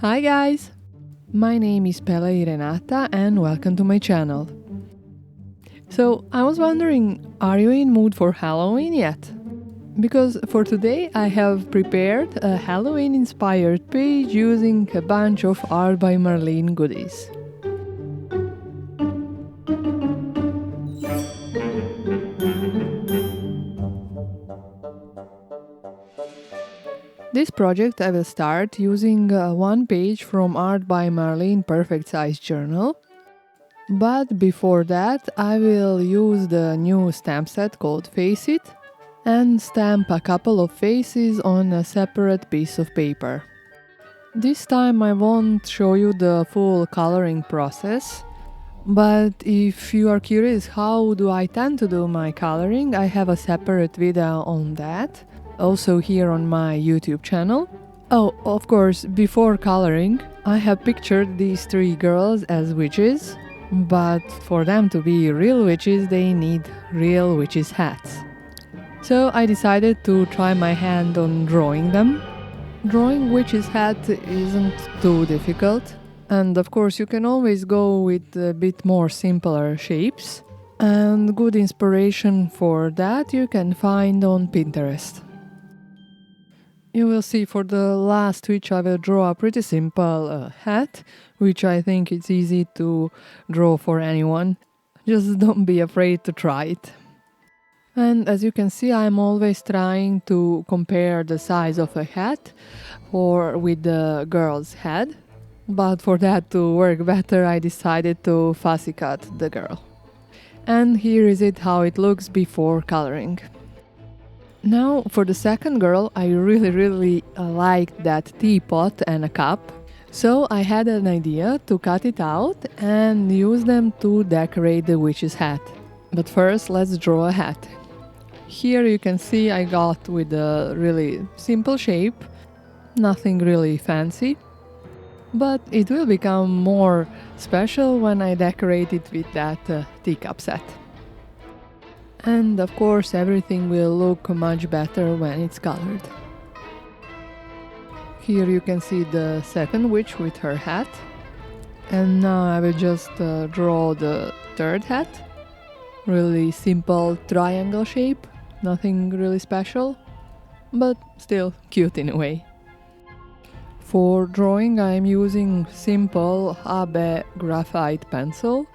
Hi guys! My name is Pele Renata and welcome to my channel. So, I was wondering, are you in mood for Halloween yet? Because for today I have prepared a Halloween inspired page using a bunch of Art by Marlene goodies. This project I will start using one page from Art by Marlene Perfect Size Journal. But before that I will use the new stamp set called Face It and stamp a couple of faces on a separate piece of paper. This time I won't show you the full coloring process, but if you are curious how do I tend to do my coloring, I have a separate video on that. Also here on my YouTube channel. Oh, of course, before coloring, I have pictured these three girls as witches, but for them to be real witches, they need real witches' hats. So I decided to try my hand on drawing them. Drawing witches' hat isn't too difficult, and of course you can always go with a bit more simpler shapes, and good inspiration for that you can find on Pinterest. You will see for the last witch I will draw a pretty simple hat, which I think it's easy to draw for anyone. Just don't be afraid to try it. And as you can see, I'm always trying to compare the size of a hat with the girl's head. But for that to work better, I decided to fussy cut the girl. And here is it how it looks before coloring. Now for the second girl, I really liked that teapot and a cup. So I had an idea to cut it out and use them to decorate the witch's hat. But first let's draw a hat. Here you can see I got with a really simple shape, nothing really fancy. But it will become more special when I decorate it with that teacup set. And of course everything will look much better when it's colored. Here you can see the second witch with her hat. And now I will just draw the third hat. Really simple triangle shape, nothing really special, but still cute in a way. For drawing I am using simple AB graphite pencil.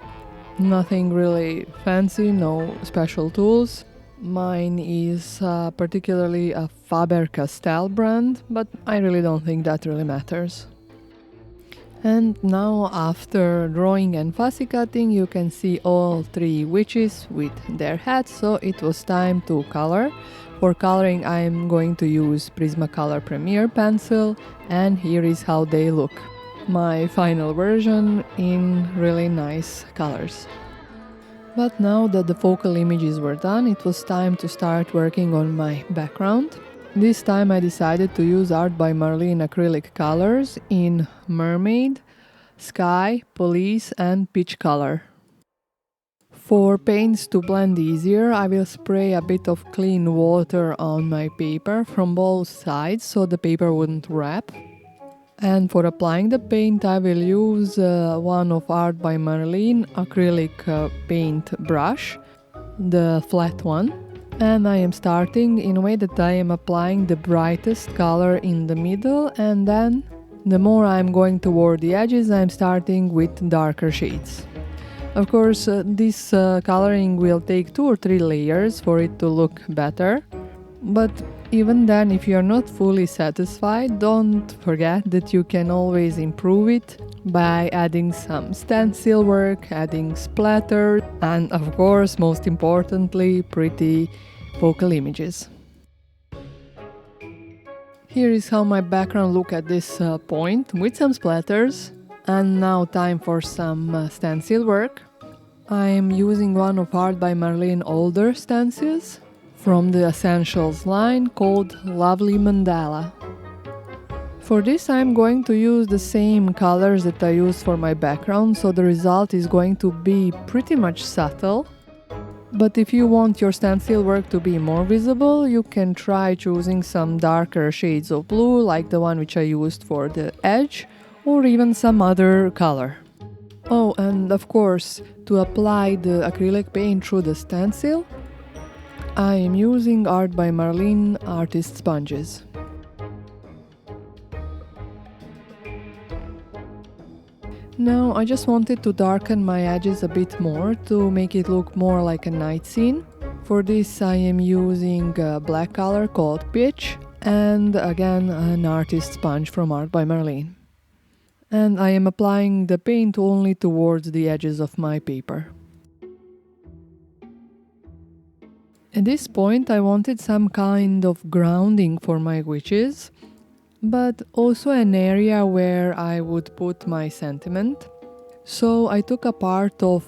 Nothing really fancy, no special tools. Mine is particularly a Faber-Castell brand, but I really don't think that really matters. And now after drawing and fussy cutting, you can see all three witches with their hats, so it was time to color. For coloring I am going to use Prismacolor Premier pencil, and here is how they look. My final version in really nice colors. But now that the focal images were done, it was time to start working on my background. This time I decided to use Art by Marlene acrylic colors in Mermaid, Sky, Police and Peach color. For paints to blend easier, I will spray a bit of clean water on my paper from both sides so the paper wouldn't wrap. And for applying the paint I will use one of Art by Marlene acrylic paint brush, the flat one. And I am starting in a way that I am applying the brightest color in the middle, and then the more I am going toward the edges I am starting with darker shades. Of course this coloring will take 2 or 3 layers for it to look better. But even then, if you are not fully satisfied, don't forget that you can always improve it by adding some stencil work, adding splatter, and of course, most importantly, pretty focal images. Here is how my background looks at this point, with some splatters. And now time for some stencil work. I am using one of Art by Marlene older stencils from the Essentials line called Lovely Mandala. For this I'm going to use the same colors that I used for my background, so the result is going to be pretty much subtle. But if you want your stencil work to be more visible, you can try choosing some darker shades of blue, like the one which I used for the edge, or even some other color. Oh, and of course, to apply the acrylic paint through the stencil, I am using Art by Marlene artist sponges. Now I just wanted to darken my edges a bit more to make it look more like a night scene. For this I am using a black color called Pitch and again an artist sponge from Art by Marlene. And I am applying the paint only towards the edges of my paper. At this point I wanted some kind of grounding for my witches, but also an area where I would put my sentiment. So I took a part of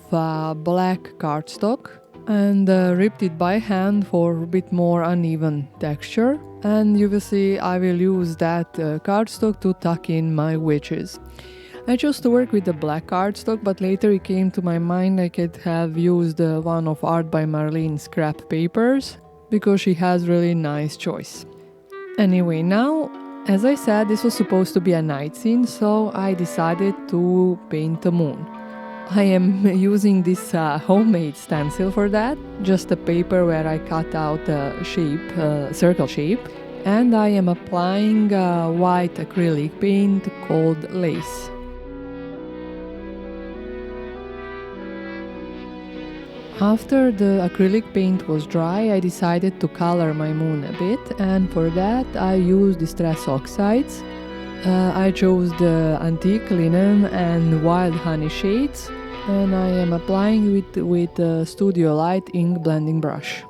black cardstock and ripped it by hand for a bit more uneven texture. And you will see I will use that cardstock to tuck in my witches. I chose to work with the black cardstock, but later it came to my mind I could have used one of Art by Marlene scrap papers, because she has really nice choice. Anyway, now, as I said, this was supposed to be a night scene, so I decided to paint the moon. I am using this homemade stencil for that, just a paper where I cut out a shape, circle shape, and I am applying white acrylic paint called Lace. After the acrylic paint was dry, I decided to color my moon a bit, and for that I used distress oxides. I chose the antique linen and wild honey shades, and I am applying with a Studio Light ink blending brush.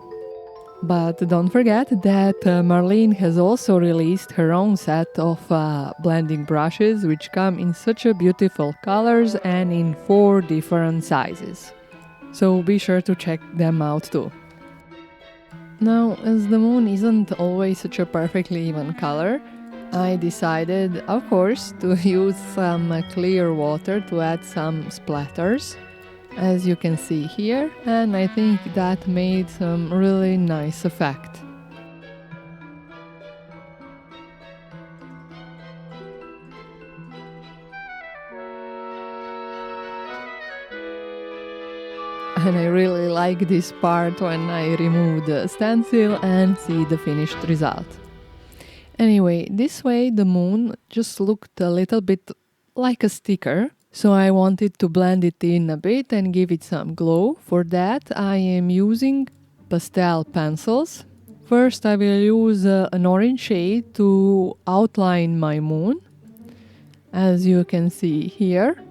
But don't forget that Marlene has also released her own set of blending brushes, which come in such a beautiful colors and in 4 different sizes. So be sure to check them out too. Now, as the moon isn't always such a perfectly even color, I decided, of course, to use some clear water to add some splatters, as you can see here, and I think that made some really nice effect. And I really like this part when I remove the stencil and see the finished result. Anyway, this way the moon just looked a little bit like a sticker, so I wanted to blend it in a bit and give it some glow. For that I am using pastel pencils. First I will use an orange shade to outline my moon, as you can see here.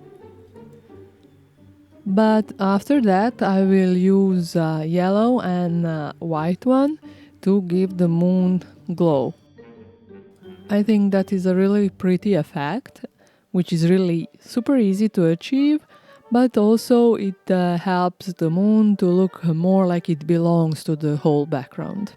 But after that I will use yellow and white one to give the moon glow. I think that is a really pretty effect, which is really super easy to achieve, but also it helps the moon to look more like it belongs to the whole background.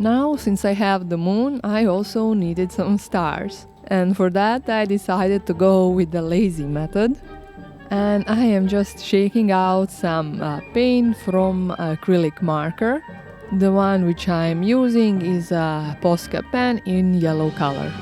Now, since I have the moon, I also needed some stars. And for that I decided to go with the lazy method. And I am just shaking out some paint from acrylic marker. The one which I am using is a Posca pen in yellow color.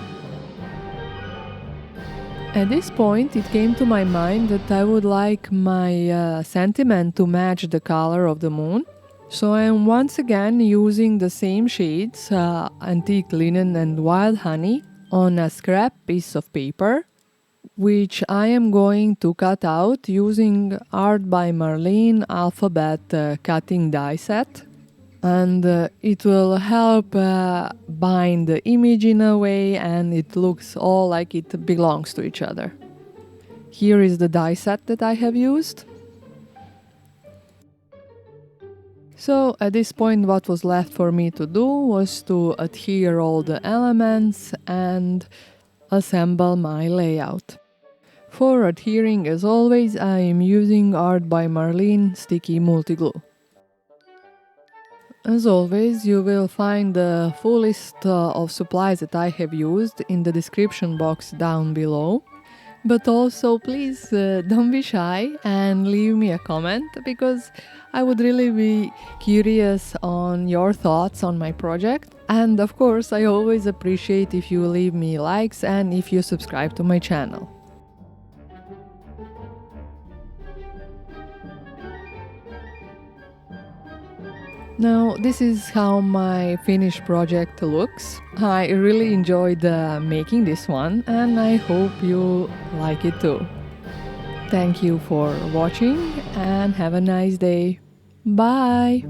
At this point it came to my mind that I would like my sentiment to match the color of the moon. So I am once again using the same shades, antique linen and wild honey, on a scrap piece of paper, which I am going to cut out using Art by Marlene alphabet cutting die set. And it will help bind the image in a way, and it looks all like it belongs to each other. Here is the die set that I have used. So at this point what was left for me to do was to adhere all the elements and assemble my layout. For adhering, as always, I am using Art by Marlene sticky multi-glue. As always, you will find the full list of supplies that I have used in the description box down below. But also, please don't be shy and leave me a comment, because I would really be curious on your thoughts on my project. And of course, I always appreciate if you leave me likes and if you subscribe to my channel. Now, this is how my finished project looks. I really enjoyed making this one, and I hope you like it too. Thank you for watching and have a nice day. Bye!